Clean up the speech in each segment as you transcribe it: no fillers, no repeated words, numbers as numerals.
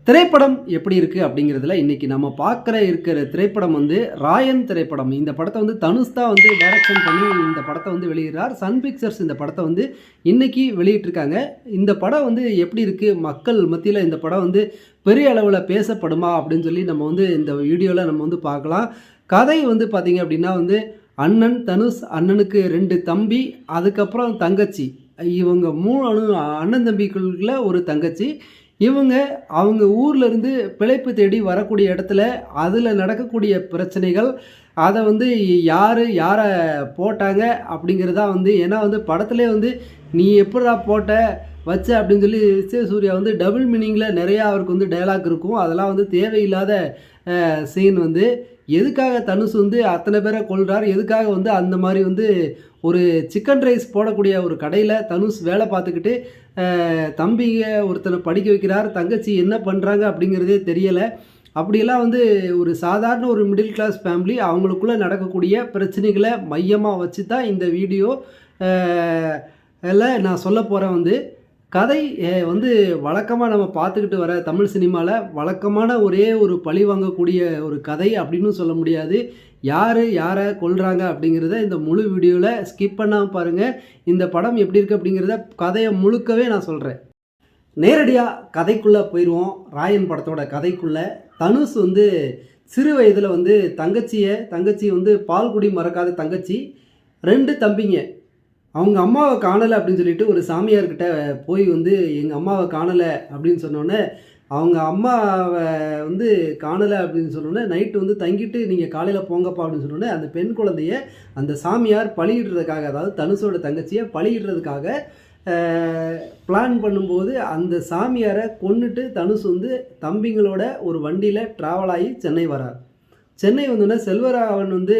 திரைப்படம் எப்படி இருக்குது அப்படிங்கிறதுல இன்றைக்கி நம்ம இருக்கிற திரைப்படம் வந்து ராயன் திரைப்படம். இந்த படத்தை வந்து தனுஷ் தான் வந்து டைரக்ஷன் பண்ணி இந்த படத்தை வந்து வெளியிடுறார். சன் பிக்சர்ஸ் இந்த படத்தை வந்து இன்றைக்கி வெளியிட்டிருக்காங்க. இந்த படம் வந்து எப்படி இருக்குது, மக்கள் மத்தியில் இந்த படம் வந்து பெரிய அளவில் பேசப்படுமா அப்படின்னு சொல்லி நம்ம வந்து இந்த வீடியோவில் நம்ம வந்து பார்க்கலாம். கதை வந்து பார்த்திங்க அப்படின்னா வந்து அண்ணன் தனுஷ், அண்ணனுக்கு 2 தம்பி, அதுக்கப்புறம் தங்கச்சி. இவங்க 3 அண்ணன் தம்பிக்குள்ள ஒரு தங்கச்சி. அவங்க ஊர்லேருந்து பிழைப்பு தேடி வரக்கூடிய இடத்துல அதில் நடக்கக்கூடிய பிரச்சனைகள், அதை வந்து யாரை போட்டாங்க அப்படிங்கிறதா வந்து. ஏன்னா வந்து படத்துலேயே வந்து நீ எப்படா போட்ட வச்ச அப்படின்னு சொல்லி சூர்யா வந்து டபுள் மீனிங்கில் நிறையா அவருக்கு வந்து டைலாக் இருக்கும். அதெல்லாம் வந்து தேவையில்லாத சீன். வந்து எதுக்காக தனுஷ் வந்து அத்தனை பேரை கொள்கிறார், எதுக்காக வந்து அந்த மாதிரி வந்து ஒரு சிக்கன் ரைஸ் போடக்கூடிய ஒரு கடையில் தனுஷ் வேலை பார்த்துக்கிட்டு தம்பிங்க ஒருத்தனை படிக்க வைக்கிறார், தங்கச்சி என்ன பண்ணுறாங்க அப்படிங்கிறதே தெரியலை. அப்படியெல்லாம் வந்து ஒரு சாதாரண ஒரு மிடில் கிளாஸ் ஃபேமிலி அவங்களுக்குள்ளே நடக்கக்கூடிய பிரச்சனைகளை மையமாக வச்சு தான் இந்த வீடியோ நான் சொல்ல போகிறேன். வந்து கதை வந்து வழக்கமாக நம்ம பார்த்துக்கிட்டு வர தமிழ் சினிமாவில் வழக்கமான ஒரே ஒரு பழி வாங்கக்கூடிய ஒரு கதை அப்படின்னு சொல்ல முடியாது. யாரை கொல்றாங்க அப்படிங்கிறத இந்த முழு வீடியோவில் ஸ்கிப் பண்ணாமல் பாருங்கள். இந்த படம் எப்படி இருக்குது அப்படிங்கிறத கதையை முழுக்கவே நான் சொல்கிறேன். நேரடியாக கதைக்குள்ளே போயிடுவோம். ராயன் படத்தோட கதைக்குள்ளே தனுஷ் வந்து சிறு வயதில் வந்து தங்கச்சி வந்து பால்குடி மறக்காத தங்கச்சி, 2 தம்பிங்க. அவங்க அம்மாவை காணலை அப்படின்னு சொல்லிட்டு ஒரு சாமியார்கிட்ட போய் வந்து எங்கள் அம்மாவை காணலை அப்படின்னு சொன்னோன்னே, அவங்க அம்மாவை வந்து காணலை அப்படின்னு சொன்னோன்னே நைட்டு வந்து தங்கிட்டு நீங்கள் காலையில் போங்கப்பா அப்படின்னு சொன்னோன்னே அந்த பெண் குழந்தைய அந்த சாமியார் பலியிடுறதுக்காக, அதாவது தனுஷோட தங்கச்சியை பலியிடுறதுக்காக பிளான் பண்ணும்போது அந்த சாமியாரை கொன்னுட்டு தனுஷ் வந்து தம்பிங்களோட ஒரு வண்டியில் ட்ராவல் ஆகி சென்னை வரார். சென்னை வந்தோடனே செல்வராகவன் வந்து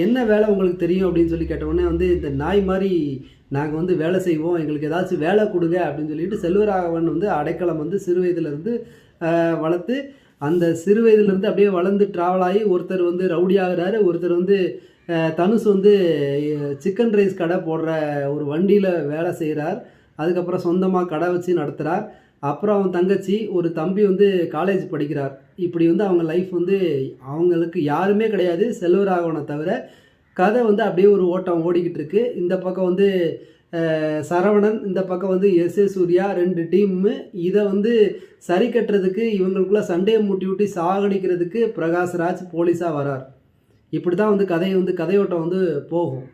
என்ன வேலை உங்களுக்கு தெரியும் அப்படின்னு சொல்லி கேட்டவுடனே வந்து இந்த நாய் மாதிரி நாங்கள் வந்து வேலை செய்வோம், எங்களுக்கு ஏதாச்சும் வேலை கொடுங்க அப்படின்னு சொல்லிட்டு செல்வராகவன் வந்து அடைக்கலம் வந்து சிறு வயதிலிருந்து வளர்த்து, அந்த சிறு வயதிலிருந்து அப்படியே வளர்ந்து ட்ராவல் ஆகி ஒருத்தர் வந்து ரவுடி ஆகிறாரு, ஒருத்தர் வந்து தனுஷ் வந்து சிக்கன் ரைஸ் கடை போடுற ஒரு வண்டியில் வேலை செய்கிறார். அதுக்கப்புறம் சொந்தமாக கடை வச்சு நடத்துகிறார். அப்புறம் அவன் தங்கச்சி, ஒரு தம்பி வந்து காலேஜ் படிக்கிறார். இப்படி வந்து அவங்க லைஃப் வந்து அவங்களுக்கு யாருமே கிடையாது செல்வராகவனை தவிர. கதை வந்து அப்படியே ஒரு ஓட்டம் ஓடிக்கிட்டு இருக்கு. இந்த பக்கம் வந்து சரவணன், இந்த பக்கம் வந்து எஸ்.ஏ. சூர்யா, 2 டீமு. இதை வந்து சரி கட்டுறதுக்கு, இவங்களுக்குள்ள சண்டையை மூட்டி சாகடிக்கிறதுக்கு பிரகாஷ்ராஜ் போலீஸாக வரார். இப்படி தான் வந்து கதையோட்டம் வந்து போகும்.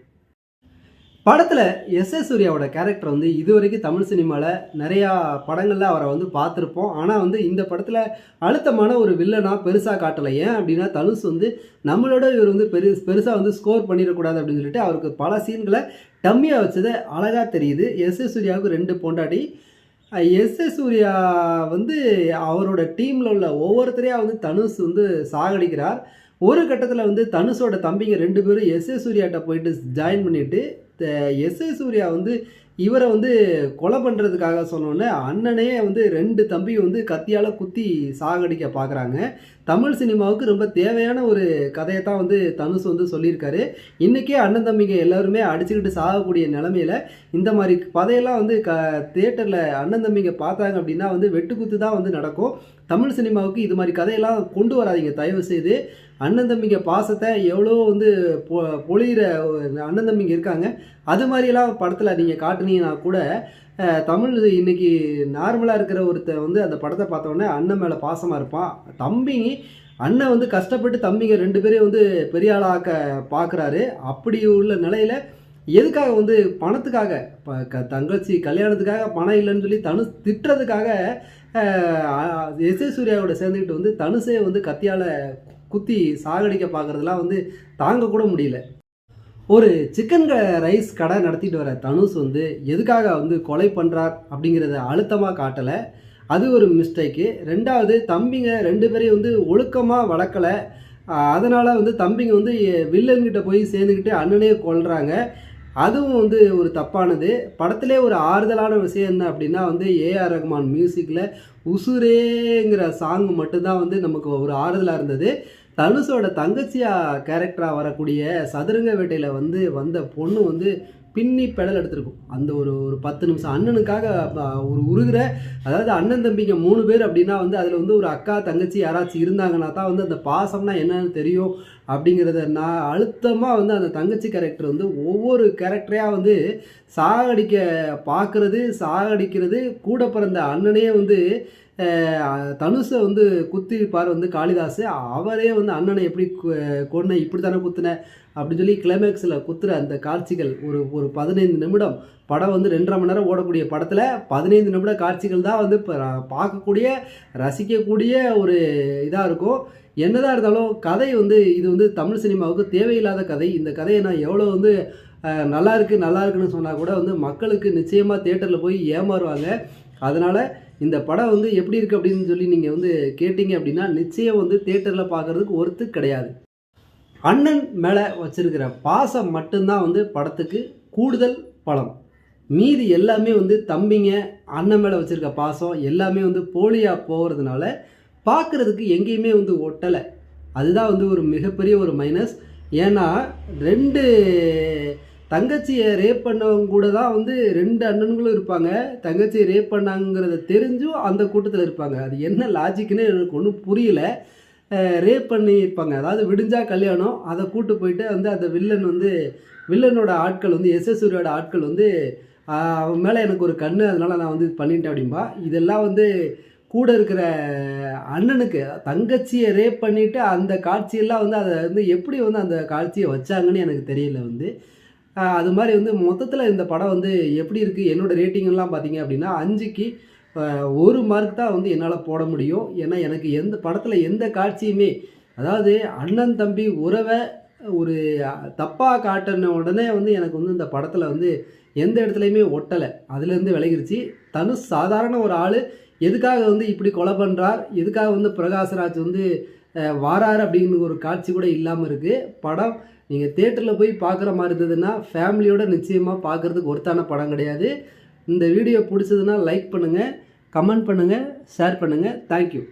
படத்தில் எஸ்.ஏ. சூர்யாவோட கேரக்டர் வந்து இது வரைக்கும் தமிழ் சினிமாவில் நிறையா படங்களில் அவரை வந்து பார்த்துருப்போம். ஆனால் வந்து இந்த படத்தில் அழுத்தமான ஒரு வில்லனாக பெருசாக காட்டலை. ஏன் அப்படின்னா தனுஷ் வந்து நம்மளோட இவர் வந்து பெருசாக வந்து ஸ்கோர் பண்ணிடக்கூடாது அப்படின்னு சொல்லிட்டு அவருக்கு பல சீன்களை டம்மியாக வச்சது அழகாக தெரியுது. எஸ்.ஏ. சூர்யாவுக்கு 2 பொண்டாட்டி. எஸ்.ஏ. சூர்யா வந்து அவரோட டீமில் உள்ள ஒவ்வொருத்தரையாக வந்து தனுஷ் வந்து சாகடிக்கிறார். ஒரு கட்டத்தில் வந்து தனுஷோட தம்பிங்க 2 பேரும் எஸ்.ஏ. சூர்யாட்ட போயிட்டு ஜாயின் பண்ணிவிட்டு எஸ்.ஏ. சூர்யா வந்து இவரை வந்து கொலை பண்ணுறதுக்காக சொன்னோன்னே அண்ணனே வந்து 2 தம்பி வந்து கத்தியால் குத்தி சாகடிக்க பார்க்குறாங்க. தமிழ் சினிமாவுக்கு ரொம்ப தேவையான ஒரு கதையை தான் வந்து தனுஷ் வந்து சொல்லியிருக்காரு. இன்றைக்கே அண்ணன் தம்பிங்க எல்லாருமே அடிச்சுக்கிட்டு சாகக்கூடிய நிலமையில் இந்த மாதிரி கதையெல்லாம் வந்து தியேட்டரில் அண்ணன் தம்பிங்க பார்த்தாங்க அப்படின்னா வந்து வெட்டுக்குத்து தான் வந்து நடக்கும். தமிழ் சினிமாவுக்கு இது மாதிரி கதையெல்லாம் கொண்டு வராதிங்க தயவு செய்து. அண்ணன் தம்பிங்க பாசத்தை எவ்வளோ வந்து பொழிகிற அண்ணன் தம்பிங்க இருக்காங்க. அது மாதிரியெல்லாம் படத்தில் நீங்கள் காட்டுனீங்கன்னா கூட தமிழ் இன்றைக்கி நார்மலாக இருக்கிற ஒருத்தர் வந்து அந்த படத்தை பார்த்தோன்னே அண்ணன் மேலே பாசமாக இருப்பான். அண்ணன் வந்து கஷ்டப்பட்டு தம்பிங்க 2 பேரையும் வந்து பெரிய ஆளாக்க பார்க்குறாரு. அப்படி உள்ள நிலையில் எதுக்காக வந்து பணத்துக்காக, தங்கச்சி கல்யாணத்துக்காக பணம் இல்லைன்னு சொல்லி தனுஷ் திட்டுறதுக்காக எஸ்.ஏ. சூர்யாவோட சேர்ந்துக்கிட்டு வந்து தனுஷே வந்து கத்தியால் குத்தி சாகடிக்க பார்க்குறதுலாம் வந்து தாங்கக்கூட முடியல. ஒரு சிக்கன் ரைஸ் கடை நடத்திட்டு வர தனுஷ் வந்து எதுக்காக வந்து கொலை பண்ணுறார் அப்படிங்கிறத அழுத்தமாக காட்டலை. அது ஒரு மிஸ்டேக்கு. 2வது தம்பிங்க 2 பேரையும் வந்து ஒழுக்கமாக வளர்க்கலை. அதனால் வந்து தம்பிங்க வந்து வில்லன்கிட்ட போய் சேர்ந்துக்கிட்டு அண்ணனே கொல்றாங்க. அதுவும் வந்து ஒரு தப்பானது. படத்திலே ஒரு ஆறுதலான விஷயம் என்ன அப்படின்னா வந்து ஏஆர் ரஹ்மான் மியூசிக்கில் உசுரேங்கிற சாங் மட்டும்தான் வந்து நமக்கு ஒரு ஆறுதலாக இருந்தது. தனுஷோட தங்கச்சியாக கேரக்டராக வரக்கூடிய சதுரங்க வேட்டையில் வந்து வந்த பொண்ணு வந்து பின்னி பெடல் எடுத்திருக்கும். அந்த ஒரு ஒரு 10 நிமிஷம் அண்ணனுக்காக ஒரு உருகிற, அதாவது அண்ணன் தம்பிங்க 3 பேர் அப்படின்னா வந்து அதில் வந்து ஒரு அக்கா தங்கச்சி யாராச்சும் இருந்தாங்கன்னா தான் வந்து அந்த பாசம்னா என்னன்னு தெரியும் அப்படிங்கிறத நான் அழுத்தமாக வந்து அந்த தங்கச்சி கேரக்டர் வந்து ஒவ்வொரு கேரக்டரையாக வந்து சாகடிக்கிறது கூட பிறந்த அண்ணனே வந்து தனுஷை வந்து குத்திருப்பார் வந்து காளிதாஸ். அவரே வந்து அண்ணனை எப்படி கொன்ன, இப்படி தானே குத்துன அப்படின்னு சொல்லி கிளைமேக்ஸில் குத்துற அந்த காட்சிகள் ஒரு ஒரு 15 நிமிடம். படம் வந்து 2.5 மணி நேரம் ஓடக்கூடிய படத்தில் 15 நிமிட காட்சிகள் தான் வந்து இப்போ பார்க்கக்கூடிய ரசிக்கக்கூடிய ஒரு இதாக இருக்கும். என்னதான் இருந்தாலும் கதை வந்து இது வந்து தமிழ் சினிமாவுக்கு தேவையில்லாத கதை. இந்த கதையை நான் எவ்வளோ வந்து நல்லா இருக்குன்னு சொன்னால் கூட வந்து மக்களுக்கு நிச்சயமாக தியேட்டரில் போய் ஏமாறுவாங்க. அதனால் இந்த படம் வந்து எப்படி இருக்குது அப்படின்னு சொல்லி நீங்கள் வந்து கேட்டிங்க அப்படின்னா நிச்சயம் வந்து தியேட்டரில் பார்க்குறதுக்கு ஒர்த்து கிடையாது. அண்ணன் மேலே வச்சிருக்கிற பாசம் மட்டும்தான் வந்து படத்துக்கு கூடுதல் பலம். மீதி எல்லாமே வந்து தம்பிங்க அண்ணன் மேலே வச்சுருக்க பாசம் எல்லாமே வந்து போலியாக போகிறதுனால பார்க்குறதுக்கு எங்கேயுமே வந்து ஒட்டலை. அதுதான் வந்து ஒரு மிகப்பெரிய ஒரு மைனஸ். ஏன்னா 2 தங்கச்சியை ரேப் பண்ணவங்க கூட தான் வந்து 2 அண்ணன்களும் இருப்பாங்க. தங்கச்சியை ரேப் பண்ணாங்கிறத தெரிஞ்சும் அந்த கூட்டத்தில் இருப்பாங்க. அது என்ன லாஜிக்குன்னு எனக்கு ஒன்றும் புரியல. ரேப் பண்ணியிருப்பாங்க, அதாவது விடிஞ்சா கல்யாணம், அதை கூட்டு போயிட்டு வந்து அந்த வில்லனோட ஆட்கள் வந்து சூர்யாவோட ஆட்கள் வந்து அவன் மேலே எனக்கு ஒரு கண்ணு, அதனால் நான் வந்து இது பண்ணிட்டேன் அப்படின்பா. இதெல்லாம் வந்து கூட இருக்கிற அண்ணனுக்கு தங்கச்சியை ரேப் பண்ணிவிட்டு அந்த காட்சியெல்லாம் வந்து அதை வந்து எப்படி வந்து அந்த காட்சியை வச்சாங்கன்னு எனக்கு தெரியல வந்து. அது மாதிரி வந்து மொத்தத்தில் இந்த படம் வந்து எப்படி இருக்குது, என்னோடய ரேட்டிங்கெல்லாம் பார்த்தீங்க அப்படின்னா 5க்கு 1 மார்க் தான் வந்து என்னால் போட முடியும். ஏன்னா எனக்கு எந்த படத்தில் எந்த காட்சியுமே, அதாவது அண்ணன் தம்பி உறவை ஒரு தப்பாக காட்டின உடனே வந்து எனக்கு வந்து இந்த படத்தில் வந்து எந்த இடத்துலையுமே ஒட்டலை. அதுலேருந்து விலகிருச்சு. தனுஷ் சாதாரண ஒரு ஆள் எதுக்காக வந்து இப்படி கொலை பண்ணுறார், எதுக்காக வந்து பிரகாஷ்ராஜ் வந்து வாரார் அப்படின்னு ஒரு காட்சி கூட இல்லாமல் இருக்குது. படம் நீங்கள் தியேட்டரில் போய் பார்க்குற மாதிரி இருந்ததுன்னா ஃபேமிலியோடு நிச்சயமாக பார்க்குறதுக்கு ஒருத்தான படம் கிடையாது. இந்த வீடியோ பிடிச்சதுன்னா லைக் பண்ணுங்கள், கமெண்ட் பண்ணுங்கள், ஷேர் பண்ணுங்கள். தேங்க்யூ.